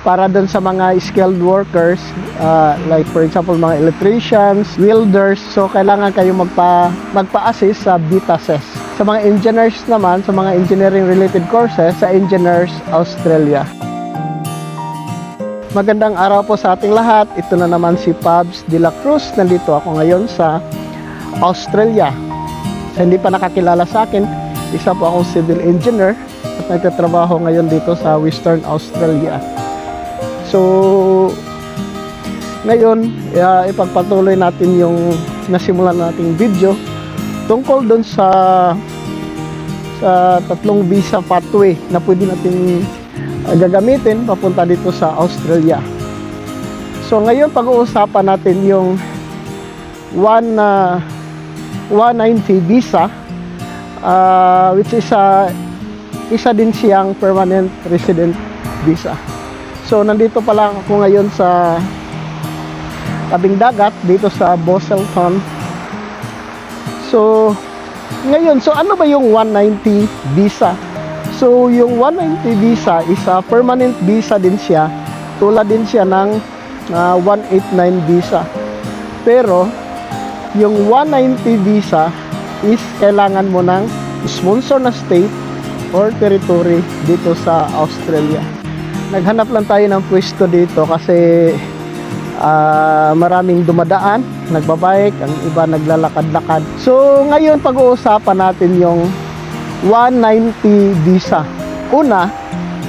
para doon sa mga skilled workers, like for example mga electricians, welders. So kailangan kayo magpa-assist sa BTASES. Sa mga engineers naman, sa mga engineering related courses, sa Engineers Australia. Magandang araw po sa ating lahat. Ito na naman si Pabs de la Cruz. Nandito ako ngayon sa Australia. Sa hindi pa nakakilala sa akin, isa po akong civil engineer at nagtatrabaho ngayon dito sa Western Australia. So, ngayon, ipagpatuloy natin yung nasimulan nating video tungkol doon sa tatlong visa pathway na pwede natin gagamitin papunta dito sa Australia. So, ngayon pag-uusapan natin yung 190 visa, which is isa din siyang permanent resident visa. So, nandito pala ako ngayon sa tabing dagat dito sa Busselton. So, ngayon, ano ba yung 190 visa? So, yung 190 visa is a permanent visa din siya. Tulad din siya ng 189 visa. Pero, yung 190 visa is kailangan mo ng sponsor na state or territory dito sa Australia. Naghanap lang tayo ng pwesto dito kasi maraming dumadaan, nagbabike, ang iba naglalakad-lakad. So ngayon pag-uusapan natin yung 190 visa. Una,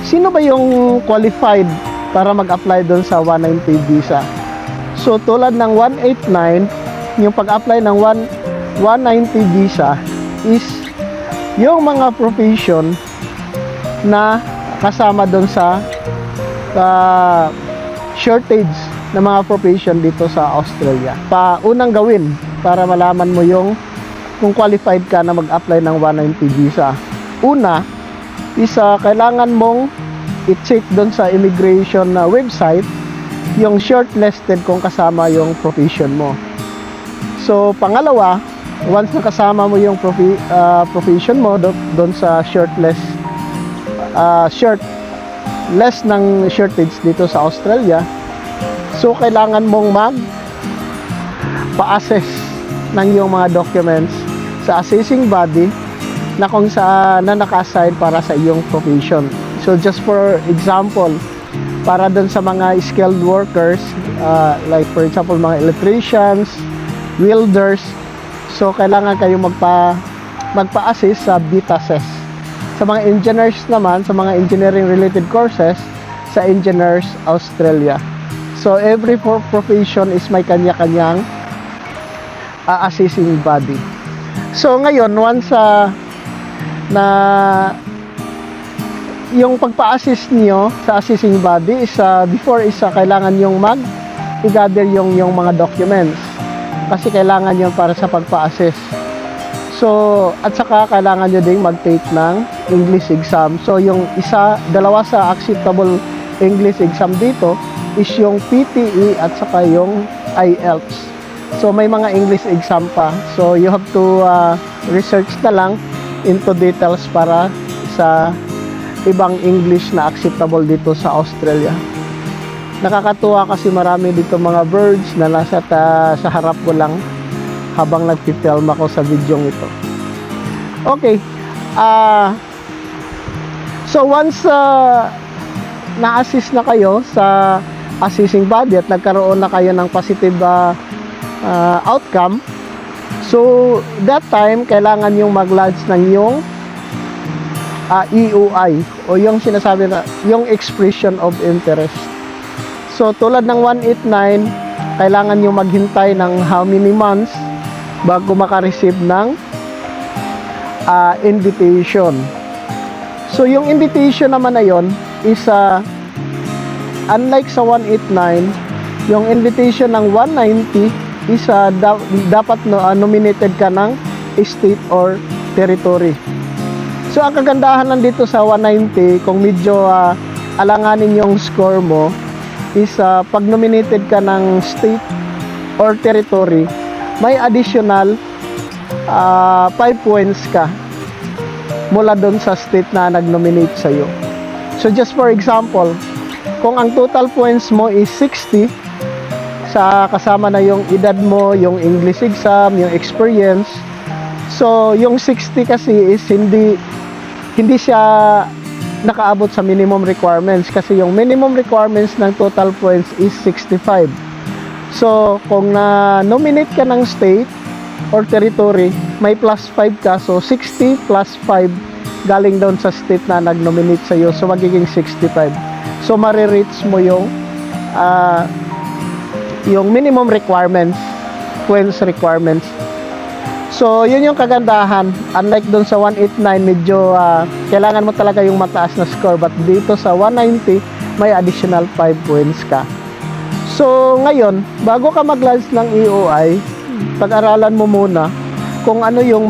sino ba yung qualified para mag-apply doon sa 190 visa? So tulad ng 189, yung pag-apply ng 190 visa is yung mga profession na kasama doon sa shortage ng mga profession dito sa Australia. Unang gawin para malaman mo yung kung qualified ka na mag-apply ng 190 visa. Una, kailangan mong i-check doon sa immigration na website yung shortlisted kung kasama yung profession mo. So, pangalawa, once nakasama mo yung profession mo doon sa shortlist ng shortage dito sa Australia, so kailangan mong pa-assess ng iyong mga documents sa assessing body na kung saan na naka-assign para sa iyong profession. So just for example, para doon sa mga skilled workers, like for example mga electricians, welders, so kailangan kayo magpa-assist sa BTASES. Sa mga engineers naman, sa mga engineering related courses, sa Engineers Australia. So every profession is may kanya-kanyang assessing body. So ngayon, once na yung pagpa-assist niyo sa assessing body is before kailangan yung i-gather yung mga documents. Kasi kailangan yun para sa pagpa-assess. So, at saka kailangan nyo ding mag-take ng English exam. So, yung dalawa sa acceptable English exam dito is yung PTE at saka yung IELTS. So, may mga English exam pa. So, you have to research na lang into details para sa ibang English na acceptable dito sa Australia. Nakakatuwa kasi marami dito mga birds na nasa sa harap ko lang habang nagpipilm ako sa video ito. Okay. So once na-assist na kayo sa assessing body at nagkaroon na kayo ng positive outcome, so that time kailangan yung mag-lodge ng yung EOI o yung sinasabi na yung expression of interest. So tulad ng 189, kailangan yung maghintay ng how many months bago maka-receive ng invitation. So yung invitation naman na yon is unlike sa 189, yung invitation ng 190 is dapat nominated ka ng state or territory. So ang kagandahan lang dito sa 190, kung medyo alanganin yung score mo, is pag nominated ka ng state or territory, may additional 5 points ka mula doon sa state na nag-nominate sa'yo. So just for example, kung ang total points mo is 60, sa kasama na yung edad mo, yung English exam, yung experience. So, yung 60 kasi is hindi siya nakaabot sa minimum requirements kasi yung minimum requirements ng total points is 65. So, kung na-nominate ka ng state or territory, may plus 5 ka. So, 60 plus 5 galing doon sa state na nag-nominate sa'yo. So, magiging 65. So, marireach mo yung minimum requirements, points requirements. So, yun yung kagandahan. Unlike doon sa 189, medyo kailangan mo talaga yung mataas na score. But dito sa 190, may additional 5 points ka. So, ngayon, bago ka mag-lodge ng EOI, pag-aralan mo muna kung ano yung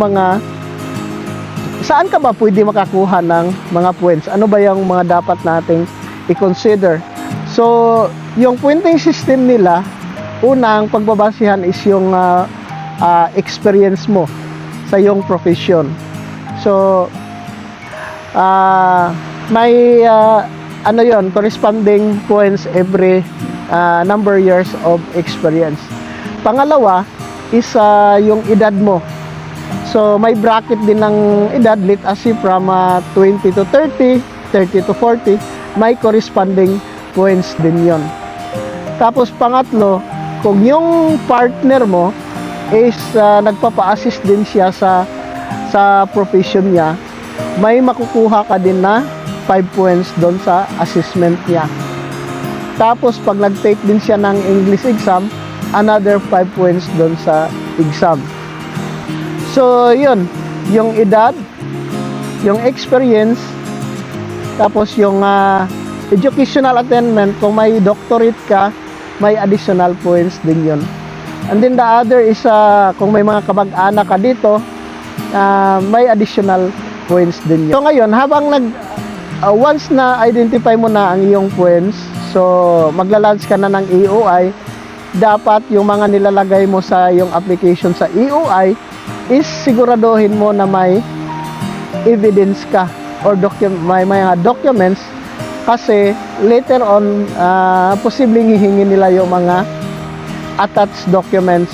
saan ka ba pwede makakuha ng mga points? Ano ba yung mga dapat nating i-consider? So, yung pointing system nila, unang pagbabasihan is yung experience mo sa iyong profession. So, may corresponding points every number years of experience. Pangalawa is yung edad mo. So, may bracket din ng edad, let us see from 20 to 30, 30 to 40, may corresponding points din yon. Tapos pangatlo, kung yung partner mo is nagpapa-assist din siya sa profession niya, may makukuha ka din na 5 points doon sa assessment niya. Tapos pag nag-take din siya ng English exam, another 5 points doon sa exam. So, yun, yung edad, yung experience, tapos yung educational attainment, kung may doctorate ka, may additional points din yun. And then the other is kung may mga kamag-anak ka dito, may additional points din yun. So ngayon, habang once na identify mo na ang iyong points, so magla-launch ka na ng EOI, dapat yung mga nilalagay mo sa iyong application sa EOI is siguraduhin mo na may evidence ka or may mga documents. Kasi later on, posibleng hihingi nila yung mga attached documents.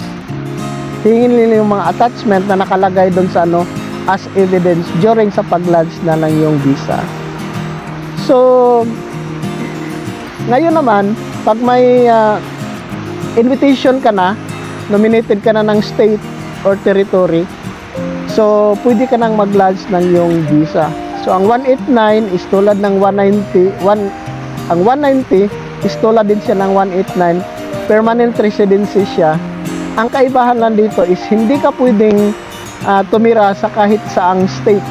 Hingin nila yung mga attachment na nakalagay doon sa as evidence during sa pag-lodge na ng yung visa. So, ngayon naman, pag may invitation ka na, nominated ka na ng state or territory, so pwede ka nang mag-lodge ng yung visa. So, ang 189 is tulad ng 190. Ang 190 is tulad din siya ng 189. Permanent residency siya. Ang kaibahan lang dito is hindi ka pwedeng tumira sa kahit saang state.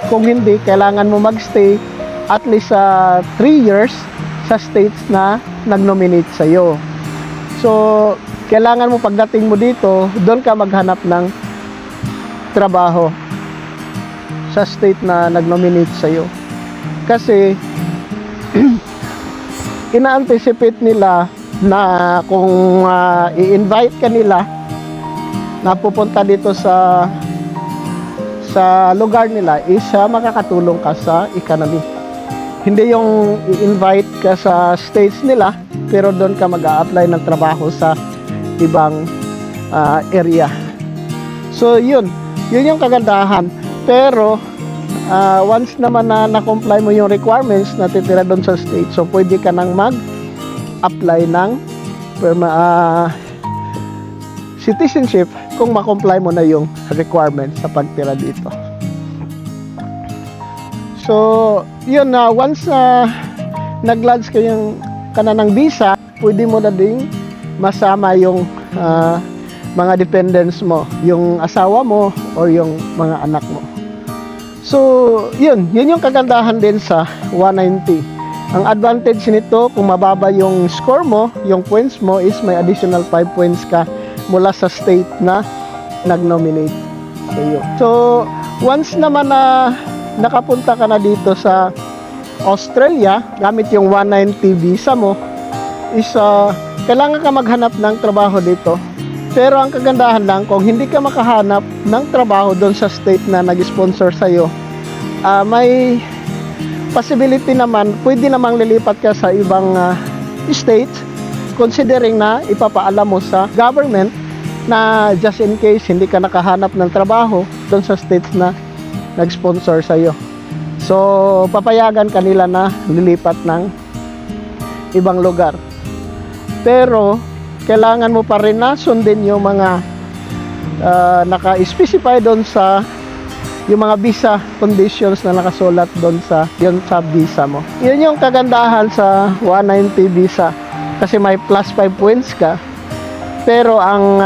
Kung hindi, kailangan mo magstay at least 3 years sa states na nag-nominate sa'yo. So, kailangan mo pagdating mo dito, doon ka maghanap ng trabaho sa state na nag-nominate sa'yo. Kasi, ina-anticipate nila na kung i-invite ka nila na pupunta dito sa lugar nila is makakatulong ka sa economy. Hindi yung i-invite ka sa states nila pero doon ka mag-a-apply ng trabaho sa ibang area. So yun yung kagandahan. Pero once naman na na-comply mo yung requirements na titira doon sa state, so pwede ka nang mag-apply ng citizenship kung ma-comply mo na yung requirements sa pagtira dito. So, yun na, once nag-lodge ka na ng visa, pwede mo na ding masama yung mga dependents mo, yung asawa mo or yung mga anak mo. So, yun yung kagandahan din sa 190. Ang advantage nito, kung mababa yung score mo, yung points mo is may additional 5 points ka mula sa state na nag-nominate sa iyo. So, once naman na nakapunta ka na dito sa Australia, gamit yung 190 visa mo, is kailangan ka maghanap ng trabaho dito. Pero ang kagandahan lang, kung hindi ka makahanap ng trabaho doon sa state na nag-sponsor sa'yo, may possibility naman, pwede namang lilipat ka sa ibang state, considering na ipapaalam mo sa government na just in case hindi ka nakahanap ng trabaho doon sa states na nag-sponsor sa iyo. So, papayagan kanila na lilipat ng ibang lugar. Pero, kailangan mo pa rin na sundin yung mga naka-specify doon sa yung mga visa conditions na nakasulat doon sa yun sa visa mo. Yun yung kagandahan sa 190 visa kasi may plus 5 points ka. Pero ang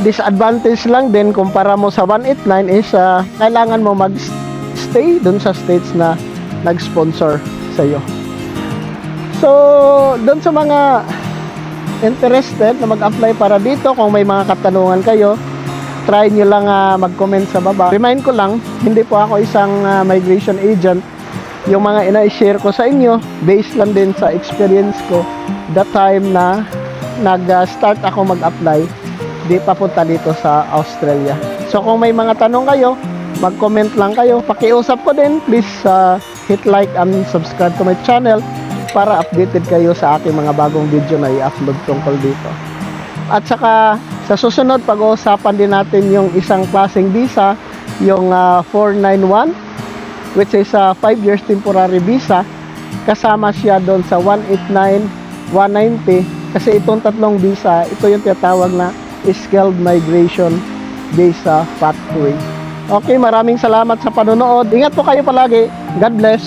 disadvantage lang din kumpara mo sa 189 is kailangan mo mag-stay doon sa states na nag-sponsor sa iyo. So, doon sa mga interested na mag-apply para dito, kung may mga katanungan kayo, try nyo lang mag-comment sa baba. Remind ko lang, hindi po ako isang migration agent. Yung mga ina-share ko sa inyo, based lang din sa experience ko that time na nag-start ako mag-apply di papunta dito sa Australia. So kung may mga tanong kayo, mag-comment lang kayo. Pakiusap ko din, please hit like and subscribe to my channel para updated kayo sa aking mga bagong video na i-upload tungkol dito. At saka sa susunod, pag-uusapan din natin yung isang klaseng visa, yung 491, which is 5 years temporary visa. Kasama siya doon sa 189, 190. Kasi itong tatlong visa, ito yung tinatawag na skilled migration visa pathway. Okay, maraming salamat sa panonood. Ingat po kayo palagi. God bless.